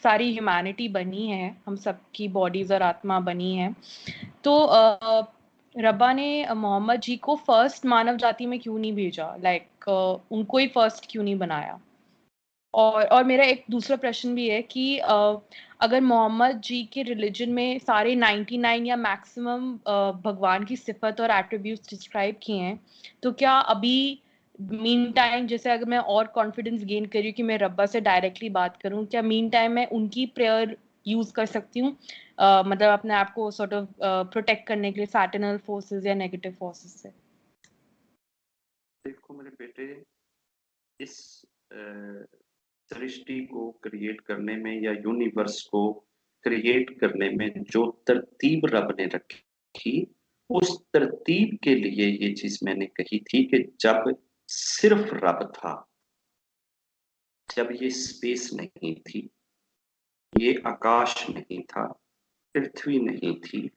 सारी ह्यूमैनिटी बनी है, हम सबकी बॉडीज और आत्मा बनी है। तो रब्बा ने मोहम्मद जी को फर्स्ट मानव जाति में क्यों नहीं भेजा, लाइक उनको ही फर्स्ट क्यों नहीं बनाया? और मेरा एक दूसरा प्रश्न भी है कि अगर मोहम्मद जी के रिलीजन में सारे 99 या मैक्सिमम भगवान की सिफत और एट्रीब्यूट्स डिस्क्राइब किए हैं, तो क्या अभी मीन टाइम, जैसे अगर मैं और कॉन्फिडेंस गेन कर रही हूँ कि मैं रब्बा से डायरेक्टली बात करूँ, क्या मीन टाइम मैं उनकी प्रेयर यूज कर सकती हूँ, मतलब अपने आप को सॉर्ट ऑफ प्रोटेक्ट करने के लिए सैटर्नल फोर्सेस या नेगेटिव फोर्सेस से? देखो मेरे बेटे, इस सृष्टि को क्रिएट करने में या यूनिवर्स को क्रिएट करने में जो तरतीब रब ने रखी, उस तरतीब के लिए ये चीज मैंने कही थी कि जब सिर्फ रब था, जब ये स्पेस नहीं थी, ये आकाश नहीं था, पृथ्वी नहीं थी,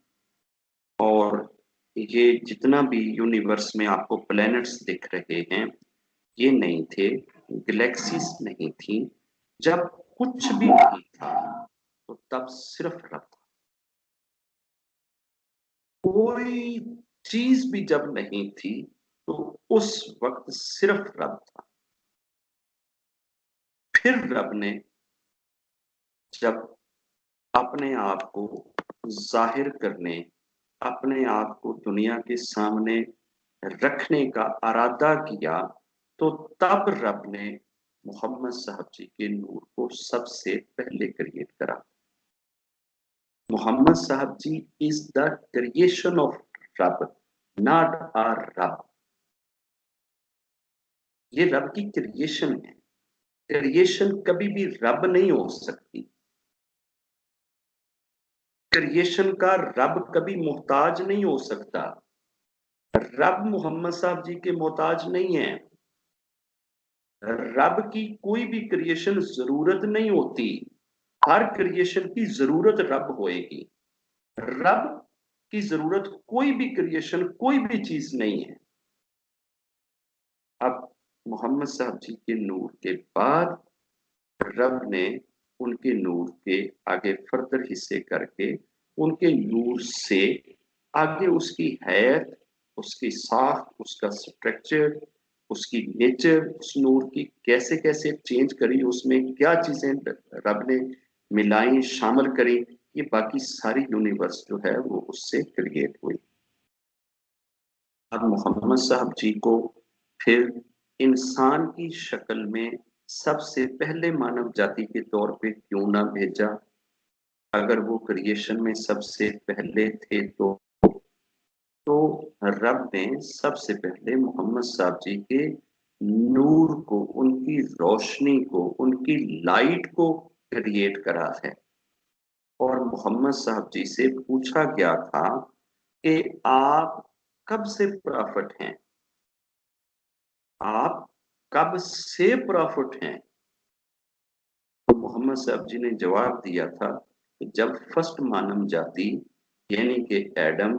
और ये जितना भी यूनिवर्स में आपको प्लैनेट्स दिख रहे हैं, ये नहीं थे, गैलेक्सीज नहीं थी, जब कुछ भी नहीं था, तो तब सिर्फ रब था। कोई चीज भी जब नहीं थी, तो उस वक्त सिर्फ रब था। फिर रब ने जब अपने आप को जाहिर करने, अपने आप को दुनिया के सामने रखने का इरादा किया, तो तब रब ने मोहम्मद साहब जी के नूर को सबसे पहले क्रिएट करा। मोहम्मद साहब जी इज द क्रिएशन ऑफ रब, नॉट आर रब। ये रब की क्रिएशन है। क्रिएशन कभी भी रब नहीं हो सकती। क्रिएशन का रब कभी मोहताज नहीं हो सकता। रब मोहम्मद साहब जी के मोहताज नहीं है। रब की कोई भी क्रिएशन जरूरत नहीं होती। हर क्रिएशन की जरूरत रब होएगी। रब की जरूरत कोई भी क्रिएशन, कोई भी चीज नहीं है। अब मोहम्मद साहब जी के नूर के बाद रब ने उनके नूर के आगे फर्दर हिस्से करके उनके नूर से आगे उसकी हैत, उसकी साख, उसका स्ट्रक्चर, उसकी नेचर, उस नूर की कैसे कैसे चेंज करी, उसमें क्या चीजें रब ने मिलाई, शामिल करी, ये बाकी सारी यूनिवर्स जो है वो उससे क्रिएट हुई। अब मोहम्मद साहब जी को फिर इंसान की शक्ल में सबसे पहले मानव जाति के तौर पे क्यों ना भेजा? अगर वो क्रिएशन में सबसे पहले थे, तो रब ने सबसे पहले मोहम्मद साहब जी के नूर को, उनकी रोशनी को, उनकी लाइट को क्रिएट करा है। और मोहम्मद साहब जी से पूछा गया था कि आप कब से प्रॉफिट हैं, आप कब से प्रॉफिट हैं? तो मोहम्मद साहब जी ने जवाब दिया था कि जब फर्स्ट मानव जाति यानी कि एडम,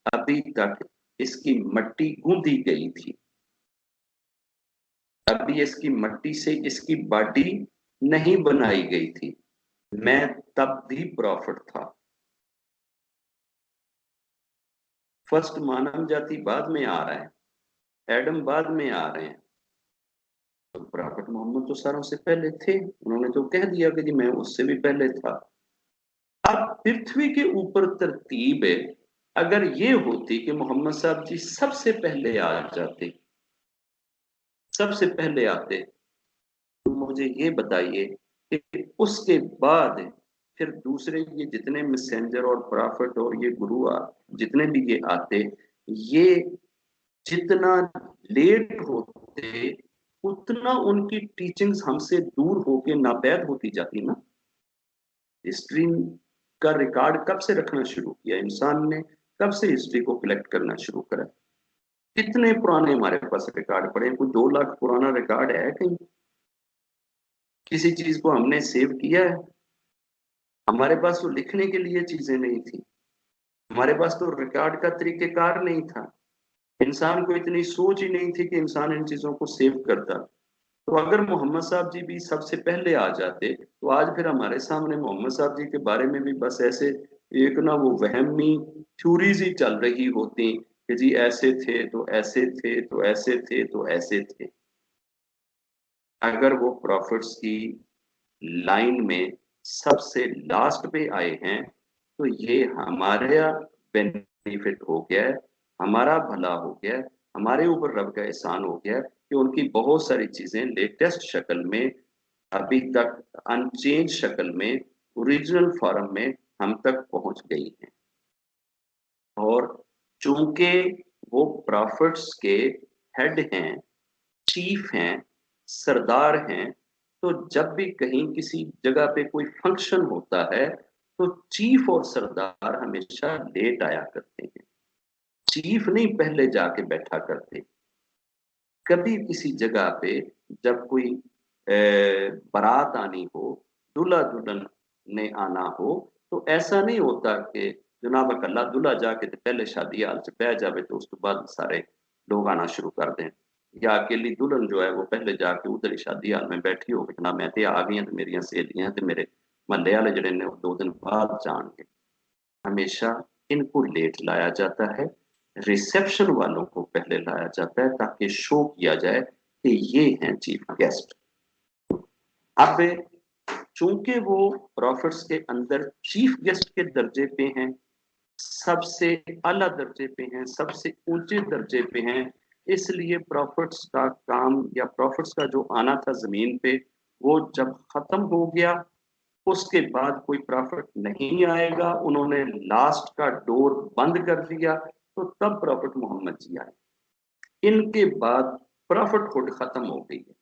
अभी तक इसकी मट्टी गूंदी गई थी, अभी इसकी मट्टी से इसकी बॉडी नहीं बनाई गई थी, मैं तब भी प्रॉफिट था। फर्स्ट मानव जाति बाद में आ रहा है, एडम बाद में आ रहे हैं, तो प्रॉफिट मोहम्मद तो सारों से पहले थे। उन्होंने तो कह दिया कि जी मैं उससे भी पहले था। अब पृथ्वी के ऊपर तरतीब है, अगर ये होती कि मोहम्मद साहब जी सबसे पहले आ जाते, सबसे पहले आते, तो मुझे ये बताइए कि उसके बाद फिर दूसरे ये जितने मैसेंजर और प्रॉफिट और ये गुरु जितने भी ये आते, ये जितना लेट होते, उतना उनकी टीचिंग्स हमसे दूर होके नापैद होती जाती ना। हिस्ट्री का रिकॉर्ड कब से रखना शुरू किया इंसान ने? कब से हिस्ट्री को कलेक्ट करना शुरू करा? कितने पुराने हमारे पास रिकॉर्ड पड़े हैं? कोई 2 लाख पुराना रिकॉर्ड है कहीं? किसी चीज को हमने सेव किया है? हमारे पास तो लिखने के लिए चीजें नहीं थी, हमारे पास तो रिकॉर्ड का तरीकेकार नहीं था, इंसान को इतनी सोच ही नहीं थी कि इंसान इन चीजों को सेव करता। तो अगर मोहम्मद साहब जी भी सबसे पहले आ जाते तो आज फिर हमारे सामने मोहम्मद साहब जी के बारे में भी बस ऐसे एक ना वो वहमी थ्योरीज ही चल रही होती कि जी ऐसे थे तो ऐसे थे तो ऐसे थे तो ऐसे थे। अगर वो प्रॉफिट्स की लाइन में सबसे लास्ट पे आए हैं तो ये हमारा बेनिफिट हो गया है, हमारा भला हो गया है, हमारे ऊपर रब का एहसान हो गया है कि उनकी बहुत सारी चीजें लेटेस्ट शक्ल में, अभी तक अनचेंज शक्ल में, ओरिजिनल फॉर्म में हम तक पहुंच गई हैं। और चूंकि वो प्रॉफिट्स के हेड हैं, चीफ हैं, सरदार हैं, तो जब भी कहीं किसी जगह पे कोई फंक्शन होता है तो चीफ और सरदार हमेशा लेट आया करते हैं। चीफ नहीं पहले जाके बैठा करते। कभी किसी जगह पे जब कोई बारात आनी हो, दूल्हा दुल्हन ने आना हो, तो ऐसा नहीं होता कि जनाब अल्लाह दूल्हा जाके तो पहले शादी हाल से बह जावे तो उसके बाद सारे लोग आना शुरू कर दें, या अकेली दुल्हन जो है वो पहले जाके उधर ही शादी हाल में बैठी हो कि ना मैं तो आ गई तो मेरिया सहेलियां ते मेरे महल्ले वाले जड़े ने 2 दिन बाद जाएंगे। हमेशा इनको लेट लाया जाता है, रिसेप्शन वालों को पहले लाया जाता है ताकि शो किया जाए कि ये हैं चीफ गेस्ट। अब चूंकि वो प्रॉफिट्स के अंदर चीफ गेस्ट के दर्जे पे हैं, सबसे आला दर्जे पे हैं, सबसे ऊंचे दर्जे पे हैं, इसलिए प्रॉफिट्स का काम या प्रॉफिट्स का जो आना था जमीन पे वो जब खत्म हो गया, उसके बाद कोई प्रॉफिट नहीं आएगा, उन्होंने लास्ट का डोर बंद कर दिया, तो तब प्रॉफिट मोहम्मद जी आए। इनके बाद प्रॉफिट हुड खत्म हो गई है,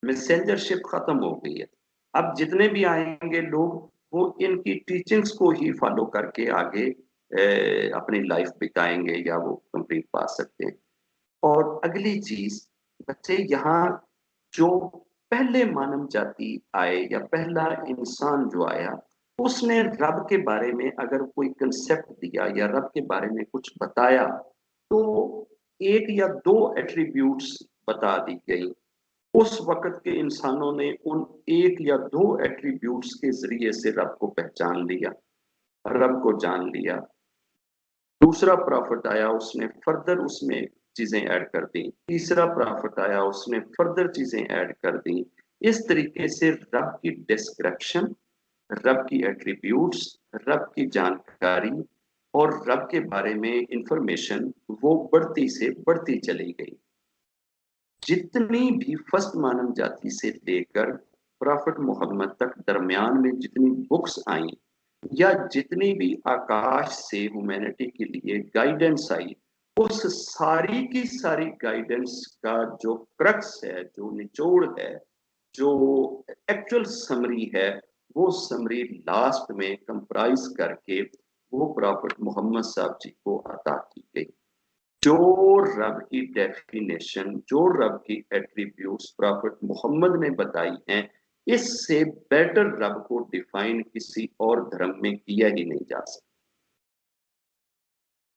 मैसेंजरशिप खत्म हो गई है। अब जितने भी आएंगे लोग वो इनकी टीचिंग्स को ही फॉलो करके आगे अपनी लाइफ बिताएंगे या वो कंप्लीट पा सकते हैं। और अगली चीज, बच्चे यहाँ जो पहले मानव जाति आए या पहला इंसान जो आया उसने रब के बारे में अगर कोई कंसेप्ट दिया या रब के बारे में कुछ बताया तो एक या दो एट्रीब्यूट्स बता दी गई। उस वक्त के इंसानों ने उन एक या दो एट्रीब्यूट्स के जरिए से रब को पहचान लिया, रब को जान लिया। दूसरा प्रॉफिट आया, उसने फर्दर उसमें चीजें ऐड कर दी। तीसरा प्रॉफिट आया, उसने फर्दर चीजें ऐड कर दी। इस तरीके से रब की डिस्क्रिप्शन, रब की एट्रीब्यूट्स, रब की जानकारी और रब के बारे में इंफॉर्मेशन वो बढ़ती से बढ़ती चली गई। जितनी भी फर्स्ट मानव जाति से लेकर प्रॉफिट मोहम्मद तक दरमियान में जितनी बुक्स आई या जितनी भी आकाश से ह्यूमैनिटी के लिए गाइडेंस आई, उस सारी की सारी गाइडेंस का जो क्रक्स है, जो निचोड़ है, जो एक्चुअल समरी है, वो समरी लास्ट में कंप्राइज करके वो प्रॉफिट मोहम्मद साहब जी को अता की गई। जो रब की डेफिनेशन, जो रब की एट्रीब्यूट्स प्रॉफिट मोहम्मद ने बताई हैं, इससे बेटर रब को डिफाइन किसी और धर्म में किया ही नहीं जा सकता।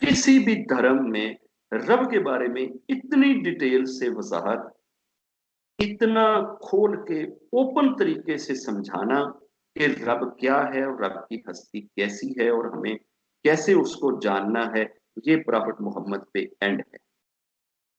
किसी भी धर्म में रब के बारे में इतनी डिटेल से वजाहत, इतना खोल के ओपन तरीके से समझाना कि रब क्या है और रब की हस्ती कैसी है और हमें कैसे उसको जानना है, ये प्रॉफिट मोहम्मद पे एंड है।